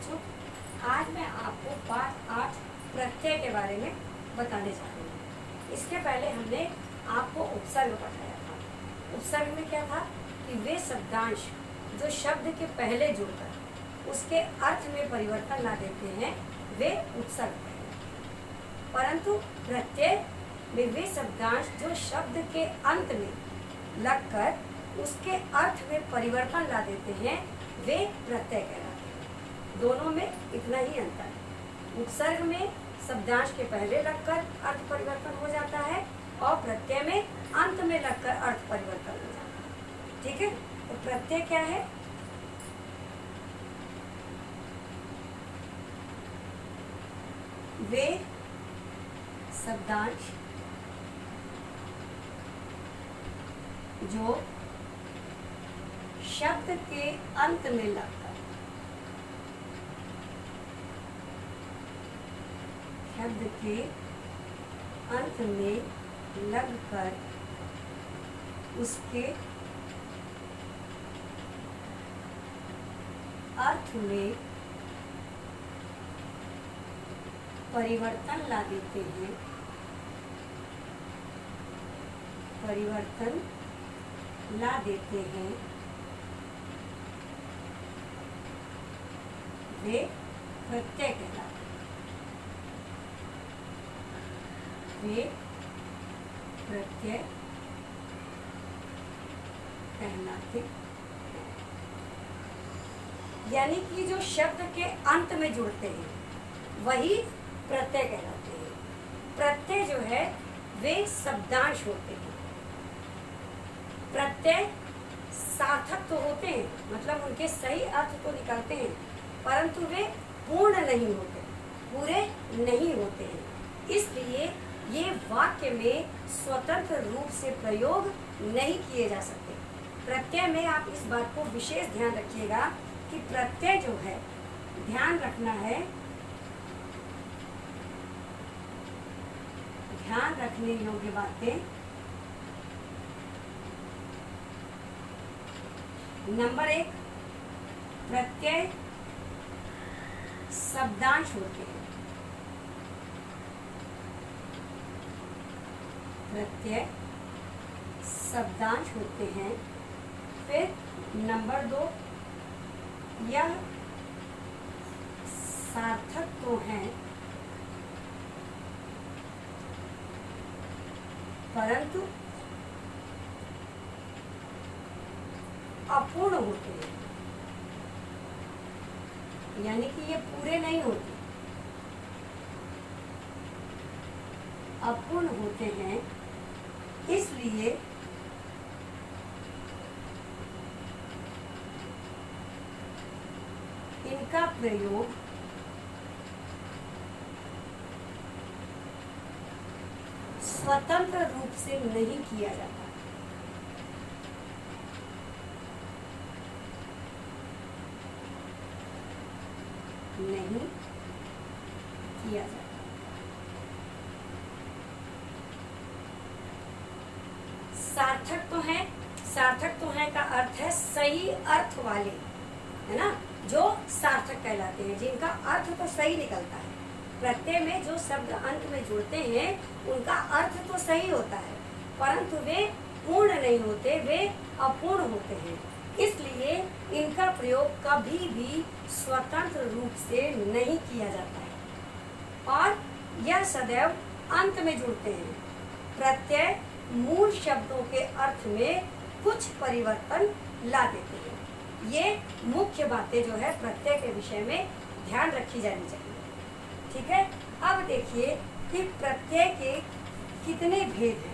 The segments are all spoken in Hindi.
बच्चों, आज मैं आपको पाठ 8 प्रत्यय के बारे में बताने जा रही हूँ। इसके पहले हमने आपको उपसर्ग पढ़ाया था। उपसर्ग में क्या था कि वे शब्दांश जो शब्द के पहले जुड़कर उसके अर्थ में परिवर्तन ला देते हैं, वे उपसर्ग कहलाते हैं। परंतु प्रत्यय में वे शब्दांश जो शब्द के अंत में लगकर उसके अर्थ में परिवर्तन ला देते हैं, वे प्रत्यय कहलाते हैं। दोनों में इतना ही अंतर है। उपसर्ग में शब्दांश के पहले लगकर अर्थ परिवर्तन हो जाता है और प्रत्यय में अंत में लगकर अर्थ परिवर्तन हो जाता है। ठीक है, तो प्रत्यय क्या है? वे शब्दांश जो शब्द के अंत में लगकर शब्द के अंत में लगकर उसके अर्थ में परिवर्तन ला देते हैं, परिवर्तन ला देते हैं, वे प्रत्यय कहलाते हैं। वे प्रत्यय कहलाते हैं। यानी कि जो शब्द के अंत में जुड़ते हैं वही प्रत्यय कहलाते हैं। प्रत्यय जो है वे शब्दांश होते हैं। प्रत्यय सार्थक तो होते हैं, मतलब उनके सही अर्थ तो निकलते हैं, परंतु वे पूर्ण नहीं होते, पूरे नहीं होते हैं। इसलिए ये वाक्य में स्वतंत्र रूप से प्रयोग नहीं किए जा सकते। प्रत्यय में आप इस बात को विशेष ध्यान रखिएगा कि प्रत्यय जो है, ध्यान रखना है, ध्यान रखने योग्य बातें। नंबर 1, प्रत्यय शब्दांश होते हैं। प्रत्यय शब्दांश होते हैं। फिर नंबर 2, यह सार्थक तो हैं परंतु अपूर्ण होते हैं, यानी कि ये पूरे नहीं होते, अपूर्ण होते हैं। इसलिए इनका प्रयोग स्वतंत्र रूप से नहीं किया जाता। नहीं किया जाता। सार्थक तो है, सार्थक तो है का अर्थ है सही अर्थ वाले, है ना, जो सार्थक कहलाते हैं, जिनका अर्थ तो सही निकलता है। प्रत्यय में जो शब्द अंत में जुड़ते हैं उनका अर्थ तो सही होता है, परंतु वे पूर्ण नहीं होते, वे अपूर्ण होते हैं। इसलिए इनका प्रयोग कभी भी स्वतंत्र रूप से नहीं किया जाता है और यह सदैव अंत में जुड़ते हैं। प्रत्यय मूल शब्दों के अर्थ में कुछ परिवर्तन ला देते हैं। ये मुख्य बातें जो है प्रत्यय के विषय में ध्यान रखी जानी चाहिए। ठीक है, अब देखिए कि प्रत्यय के कितने भेद हैं।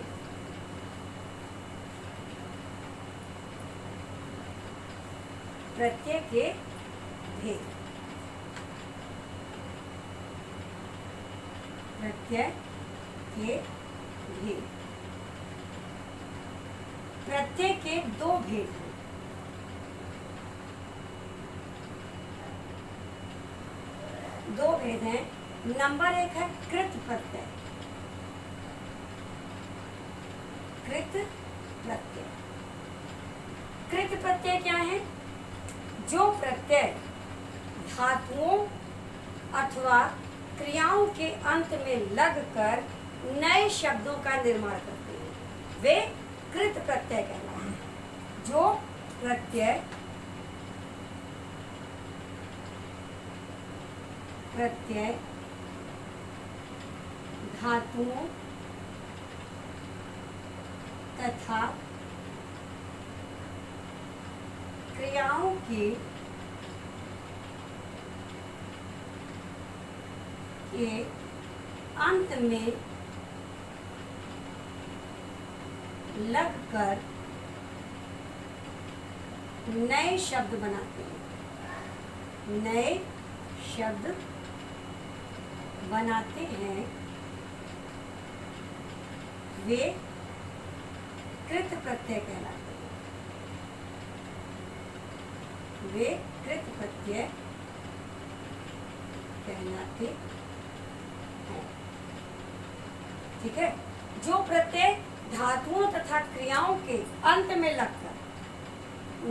प्रत्यय के भेद, प्रत्यय के भेद, प्रत्यय के 2 भेद हैं। दो भेद हैं। नंबर 1 है कृत प्रत्यय। कृत प्रत्यय, कृत प्रत्यय क्या है? जो प्रत्यय धातुओं अथवा क्रियाओं के अंत में लगकर नए शब्दों का निर्माण करते हैं, वे कृत प्रत्यय कहलाते हैं। जो प्रत्यय धातुओं तथा क्रियाओं के अंत में लगकर नए शब्द बनाते हैं, नए शब्द बनाते हैं, वे कृत प्रत्यय कहलाते हैं, वे कृत प्रत्यय कहलाते हैं। ठीक है। जो प्रत्यय धातुओं तथा क्रियाओं के अंत में लगकर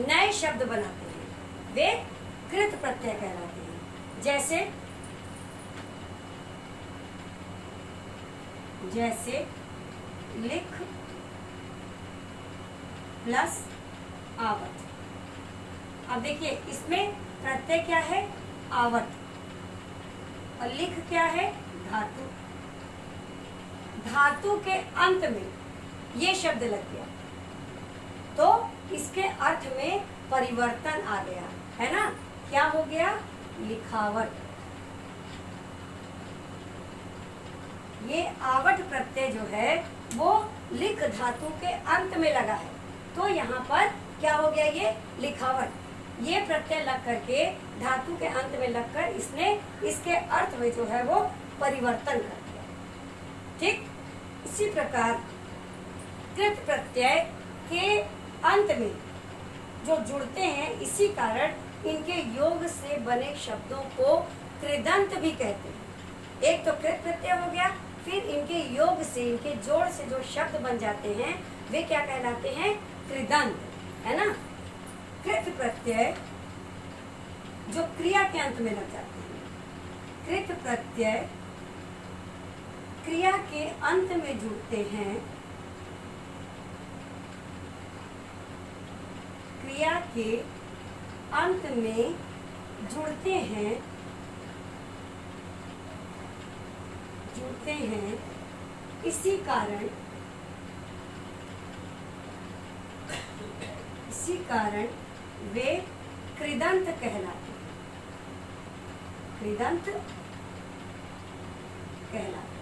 नए शब्द बनाते हैं, वे कृत प्रत्यय कहलाते हैं। जैसे लिख प्लस आवत। अब देखिए इसमें प्रत्यय क्या है? आवत। और लिख क्या है? धातु। धातु के अंत में ये शब्द लग गया तो इसके अर्थ में परिवर्तन आ गया, है ना? क्या हो गया? लिखावट। ये आवट प्रत्यय जो है वो लिख धातु के अंत में लगा है, तो यहाँ पर क्या हो गया? ये लिखावट। ये प्रत्यय लग करके धातु के अंत में लगकर इसने इसके अर्थ में जो है वो परिवर्तन कर दिया। ठीक इसी प्रकार कृत प्रत्यय के अंत में जो जुड़ते हैं, इसी कारण इनके योग से बने शब्दों को कृदंत भी कहते हैं। एक तो कृत प्रत्यय हो गया, फिर इनके योग से, इनके जोड़ से जो शब्द बन जाते हैं वे क्या कहलाते हैं? कृदंत, है ना? कृत प्रत्यय जो क्रिया के अंत में लग जाते हैं, कृत प्रत्यय क्रिया के अंत में जुड़ते हैं, क्रिया के अंत में जुड़ते हैं, इसी कारण वे कृदंत कहलाते हैं, कृदंत कहलाते।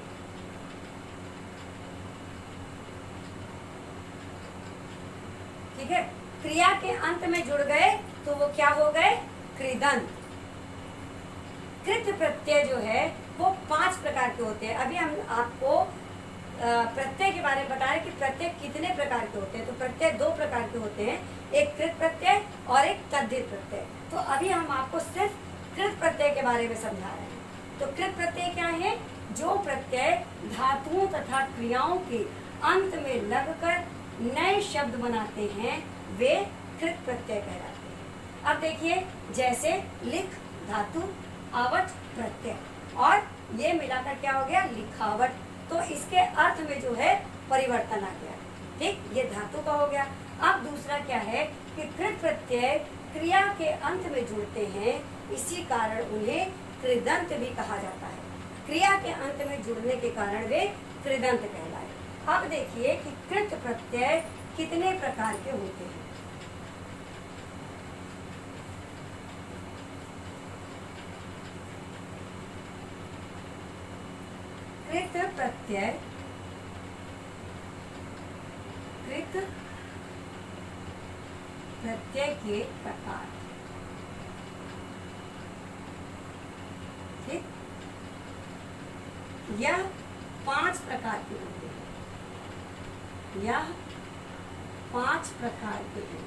ठीक है। क्रिया के अंत में जुड़ गए तो वो क्या हो गए? कृदंत। कृत प्रत्यय जो है वो 5 प्रकार के होते हैं। अभी हम आपको प्रत्यय के बारे में बता रहे कि प्रत्यय कितने प्रकार के होते हैं। तो प्रत्यय 2 प्रकार के होते हैं, एक कृत प्रत्यय और एक तद्धित प्रत्यय। तो अभी हम आपको सिर्फ कृत प्रत्यय के बारे में समझा रहे हैं। तो कृत प्रत्यय क्या है? जो प्रत्यय धातुओं तथा क्रियाओं के अंत में लगकर नए शब्द बनाते हैं वे कृत प्रत्यय कहलाते हैं। अब देखिए जैसे लिख धातु, आवट प्रत्यय, और ये मिलाकर क्या हो गया? लिखावट। तो इसके अर्थ में जो है परिवर्तन आ गया। ठीक, ये धातु का हो गया। अब दूसरा क्या है कि कृत प्रत्यय क्रिया के अंत में जुड़ते हैं, इसी कारण उन्हें कृदंत भी कहा जाता है। क्रिया के अंत में जुड़ने के कारण वे कृदंत कहलाए। अब देखिए कि कृत प्रत्यय कितने प्रकार के होते हैं। कृत प्रत्यय के प्रकार। ठीक, यह 5 प्रकार के होते हैं। यह 5 प्रकार के हैं।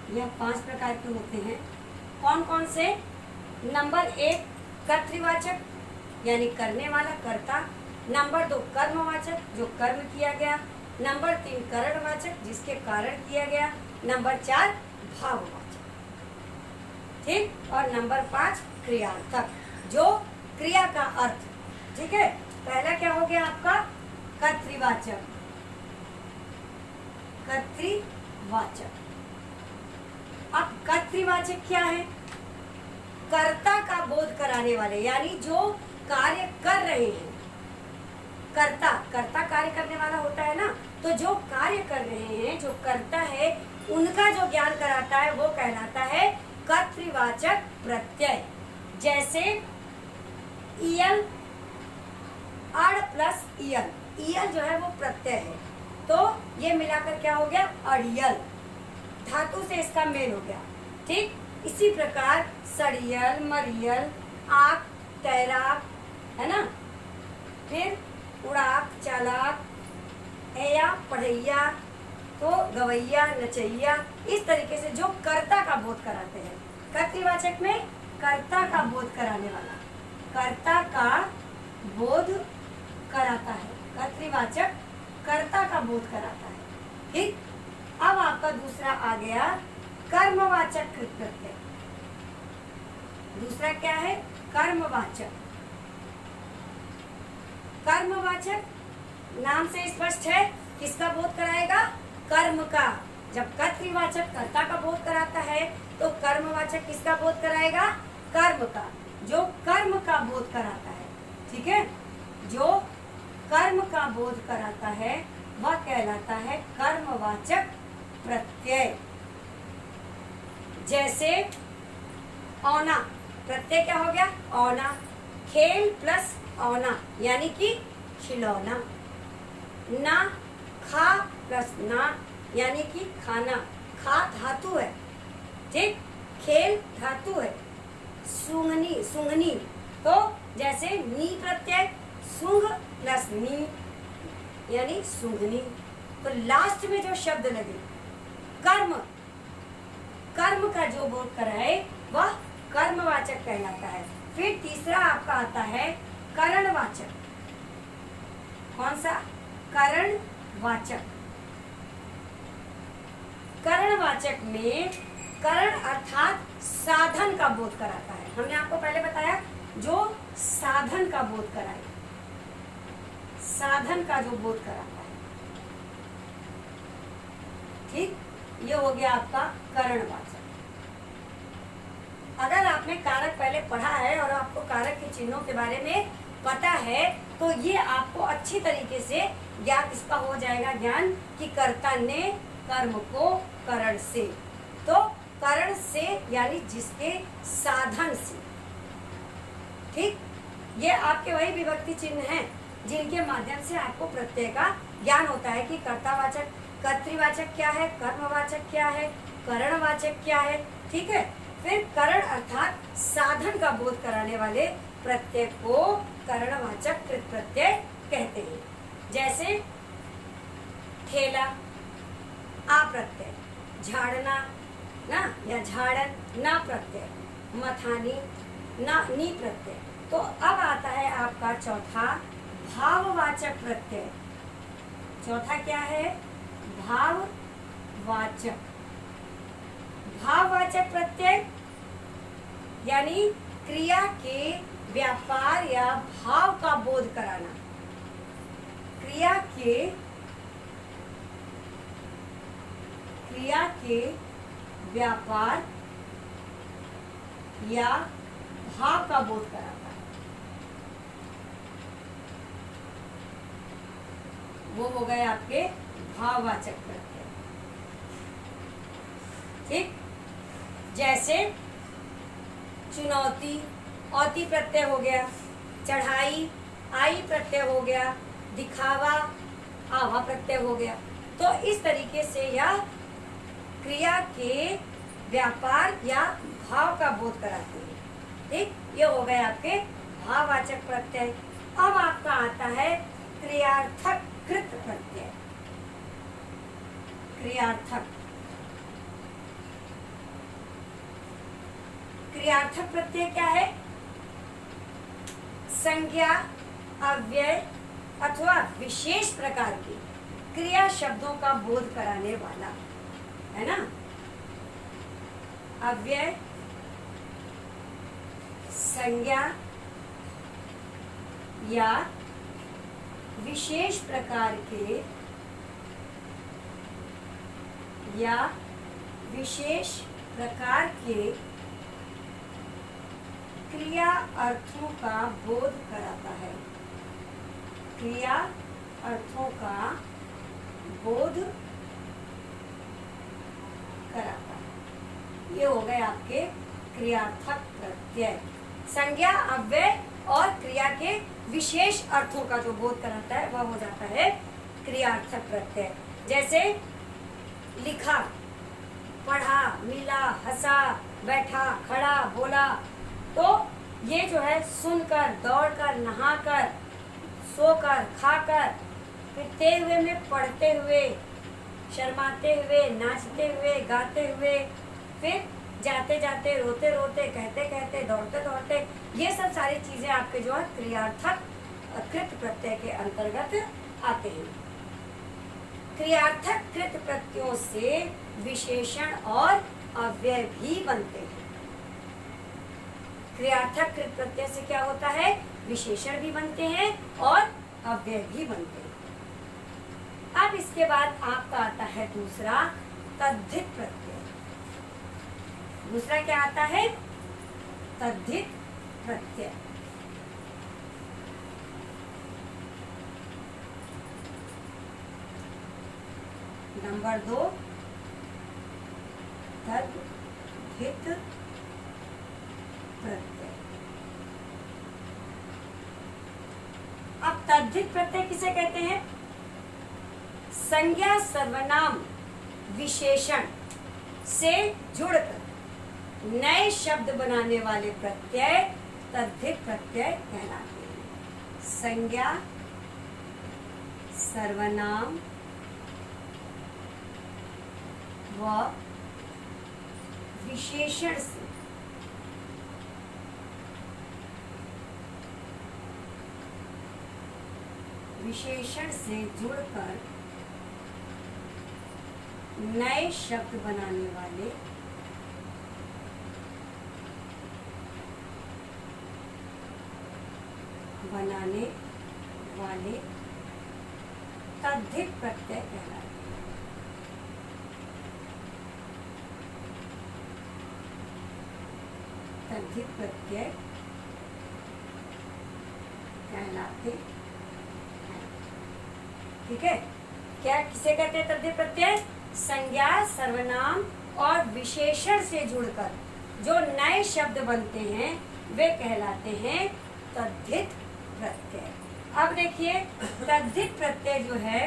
यह 5 प्रकार के होते हैं। कौन कौन से? नंबर 1 कर्तृवाचक यानी करने वाला, कर्ता। नंबर 2 कर्मवाचक जो कर्म किया गया। नंबर 3 करणवाचक जिसके कारण किया गया, नंबर 4 भाववाचक, ठीक, और नंबर 5 क्रियार्थक जो क्रिया का अर्थ, ठीक है। पहला क्या हो गया आपका कर्तृवाचक, कर्तृवाचक। अब कर्तृवाचक क्या है? कर्ता का बोध कराने वाले, यानी जो कार्य कर रहे हैं, कर्ता, कर्ता कार्य करने वाला होता है ना, तो जो कार्य कर रहे हैं, जो करता है, उनका जो ज्ञान कराता है वो कहलाता है कर्तृवाचक प्रत्यय। जैसे इयल, अड़ प्लस इयल, इयल जो है वो प्रत्यय है, तो ये मिलाकर क्या हो गया अड़ियल, धातु से इसका मेल हो गया, ठीक। इसी प्रकार सड़ियल, मरियल, आक, तैराक, है ना, फिर उड़ाक, चालाक, ऐया, पढ़ैया, तो गवैया, नचैया, इस तरीके से जो कर्ता का बोध कराते हैं। कर्तृवाचक में कर्ता का बोध कराने वाला, कर्ता का बोध कराता है, कर्तृवाचक कर्ता का बोध कराता है, ठीक। अब आपका दूसरा आ गया कर्मवाचक कृत प्रत्यय। दूसरा क्या है? कर्मवाचक। कर्मवाचक नाम से स्पष्ट है, किसका बोध कराएगा? कर्म का। जब कर्तृवाचक कर्ता का बोध कराता है तो कर्मवाचक किसका बोध कराएगा? कर्म का, जो कर्म का बोध कराता है, ठीक है। जो कर्म का बोध कराता है वह कहलाता है कर्मवाचक प्रत्यय। जैसे औना, प्रत्यय क्या हो गया? औना। खेल प्लस औना यानी कि खिलौना। ना, खा प्लस ना यानी कि खाना। खा धातु है, ठीक, खेल धातु है। सूंघनी, सूंघनी, तो जैसे नी प्रत्यय, सूंघ प्लस नी यानी सूंघनी। तो लास्ट में जो शब्द लगे कर्म, कर्म का जो बोध कराए वह कर्मवाचक कहलाता है। फिर तीसरा आपका आता है करणवाचक। कौन सा? करणवाचक। करणवाचक में करण अर्थात साधन का बोध कराता है। हमने आपको पहले बताया जो साधन का बोध कराए, साधन का जो बोध कराता है, ठीक, ये हो गया आपका करणवाचक। अगर आपने कारक पहले पढ़ा है और आपको कारक के चिन्हों के बारे में पता है तो ये आपको अच्छी तरीके से ज्ञात इसका हो जाएगा ज्ञान कि कर्ता ने कर्म को करण से, तो करण से यानी जिसके साधन से, ठीक। ये आपके वही विभक्ति चिन्ह हैं जिनके माध्यम से आपको प्रत्यय का ज्ञान होता है कि कर्तावाचक, कर्तृवाचक क्या है, कर्मवाचक क्या है, करणवाचक क्या है, ठीक है। फिर करण अर्थात साधन का बोध कराने वाले प्रत्यय को करणवाचक कृत प्रत्यय कहते हैं। जैसे ठेला, आ प्रत्यय, झाड़ना ना या झाड़न ना प्रत्यय, मथानी ना नी प्रत्यय। तो अब आता है आपका चौथा भाववाचक प्रत्यय। चौथा क्या है? भाववाचक। भाववाचक प्रत्यय यानी क्रिया के व्यापार या भाव का बोध कराना। क्रिया के व्यापार या भाव का बोध कराता है, वो हो गए आपके भाववाचक प्रत्यय, ठीक। जैसे चुनौती, औती प्रत्यय हो गया, चढ़ाई, आई प्रत्यय हो गया, दिखावा, आवा प्रत्यय हो गया। तो इस तरीके से यह क्रिया के व्यापार या भाव का बोध कराते हैं, ठीक। ये हो गए आपके भाववाचक प्रत्यय। अब आपका आता है क्रियार्थक कृत प्रत्यय। क्रियार्थक, क्रियार्थक प्रत्यय क्या है? संज्ञा, अव्यय अथवा विशेष प्रकार की क्रिया शब्दों का बोध कराने वाला, है ना। अव्यय, संज्ञा या विशेष प्रकार के क्रिया अर्थों का बोध कराता है, क्रिया अर्थों का बोध कराता है। ये हो गए आपके क्रियार्थक प्रत्यय। संज्ञा, अव्यय और क्रिया के विशेष अर्थों का जो बोध कराता है वह हो जाता है क्रियार्थक प्रत्यय। जैसे लिखा, पढ़ा, मिला, हंसा, बैठा, खड़ा, बोला, तो ये जो है सुनकर, दौड़कर, नहाकर, सोकर, खाकर, फिरते हुए में पढ़ते हुए, शर्माते हुए, नाचते हुए, गाते हुए, फिर जाते जाते, रोते रोते, कहते कहते, दौड़ते दौड़ते, ये सब सारी चीजें आपके जो है क्रियार्थक कृत प्रत्यय के अंतर्गत आते हैं। क्रियार्थक कृत प्रत्ययों से विशेषण और अव्यय भी बनते हैं। क्रियार्थक कृत प्रत्यय से क्या होता है, विशेषण भी बनते हैं और अव्यय भी बनते हैं। अब इसके बाद आपका आता है दूसरा तद्धित प्रत्यय। दूसरा क्या आता है, तद्धित प्रत्यय। नंबर 2 तद्धित प्रत्यय। अब तद्धित प्रत्यय किसे कहते हैं, संज्ञा, सर्वनाम, विशेषण से जुड़कर नए शब्द बनाने वाले प्रत्यय तद्धित प्रत्यय कहलाते हैं। संज्ञा, सर्वनाम व विशेषण से जुड़कर नए शब्द बनाने वाले तद्धित प्रत्यय कहलाते हैं। तद्धित प्रत्यय कहलाते हैं। ठीक है, क्या किसे कहते हैं तद्धित प्रत्यय, संज्ञा, सर्वनाम और विशेषण से जुड़कर जो नए शब्द बनते हैं वे कहलाते हैं तद्धित प्रत्यय। अब देखिए, तद्धित प्रत्यय जो है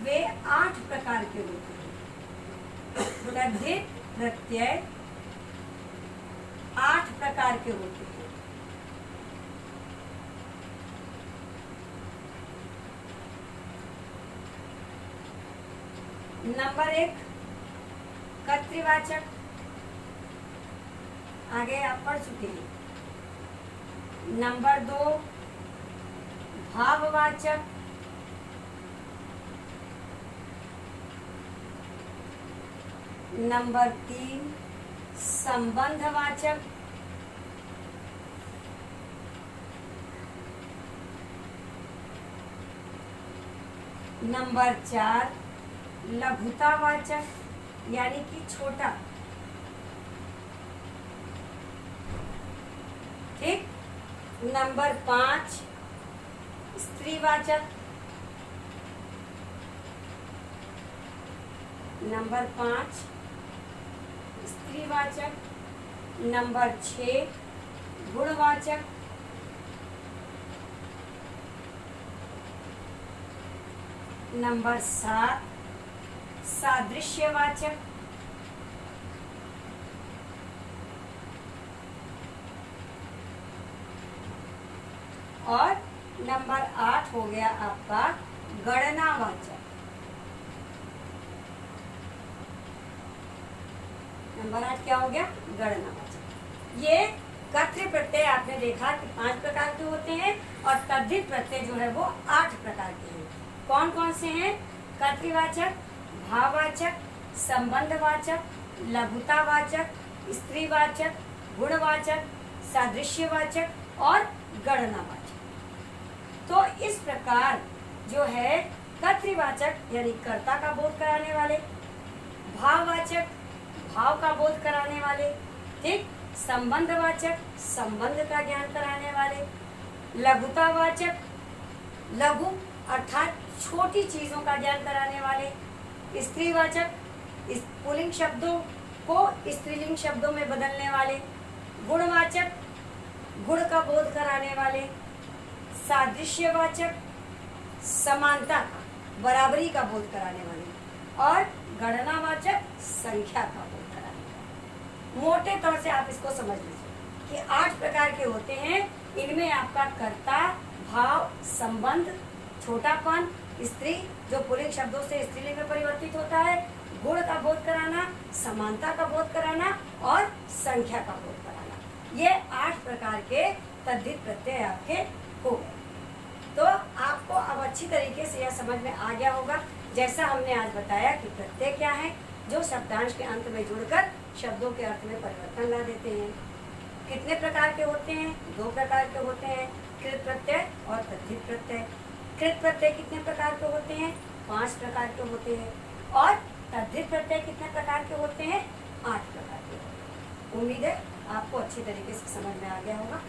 वे 8 प्रकार के होते हैं। तद्धित प्रत्यय 8 प्रकार के होते हैं। नंबर 1 कर्तृवाचक, आगे आप पढ़ चुके हैं। नंबर 2 भाववाचक, नंबर 3 संबंधवाचक, नंबर 4 लघुतावाचक यानी कि छोटा। ठीक। नंबर 5 स्त्रीवाचक, नंबर 5 स्त्रीवाचक। नंबर 6 गुणवाचक, नंबर 7 सादृश्यवाचक, और नंबर 8 हो गया आपका गणनावाचक। नंबर 8 क्या हो गया, गणनावाचक। ये कर्तृ प्रत्यय आपने देखा कि 5 प्रकार के होते हैं और तद्धित प्रत्यय जो है वो 8 प्रकार के हैं। कौन कौन से हैं, कर्तृवाचक, भाववाचक, संबंधवाचक, लघुतावाचक, स्त्रीवाचक, गुणवाचक, सादृश्यवाचक और गणनावाचक। तो इस प्रकार जो है कर्तृवाचक यानी कर्ता का बोध कराने वाले, भाववाचक भाव का बोध कराने वाले, ठीक, संबंधवाचक संबंध का ज्ञान कराने वाले, लघुतावाचक लघु अर्थात छोटी चीजों का ज्ञान कराने वाले, स्त्रीवाचक पुल्लिंग शब्दों को स्त्रीलिंग शब्दों में बदलने वाले, गुणवाचक गुण का बोध कराने वाले, सादृश्यवाचक समानता का बराबरी का बोध कराने वाले और गणनावाचक संख्या का बोध कराने वाले। मोटे तौर से आप इसको समझ लीजिए कि 8 प्रकार के होते हैं। इनमें आपका कर्ता, भाव, संबंध, छोटापन, स्त्री जो पुल्लिंग शब्दों से स्त्रीलिंग में परिवर्तित होता है, गुण का बोध कराना, समानता का बोध कराना और संख्या का बोध कराना, ये 8 प्रकार के तद्धित प्रत्यय आपके हो गए। तो आपको अब अच्छी तरीके से यह समझ में आ गया होगा, जैसा हमने आज बताया कि प्रत्यय क्या है, जो शब्दांश के अंत में जुड़कर शब्दों के अर्थ में परिवर्तन ला देते हैं। कितने प्रकार के होते हैं? 2 प्रकार के होते हैं, कृत प्रत्यय और तद्धित प्रत्यय। कृत प्रत्यय कितने प्रकार के होते हैं? 5 प्रकार के होते हैं। और तद्धित प्रत्यय कितने प्रकार के होते हैं? 8 प्रकार के होते हैं। उम्मीद है आपको अच्छी तरीके से समझ में आ गया होगा।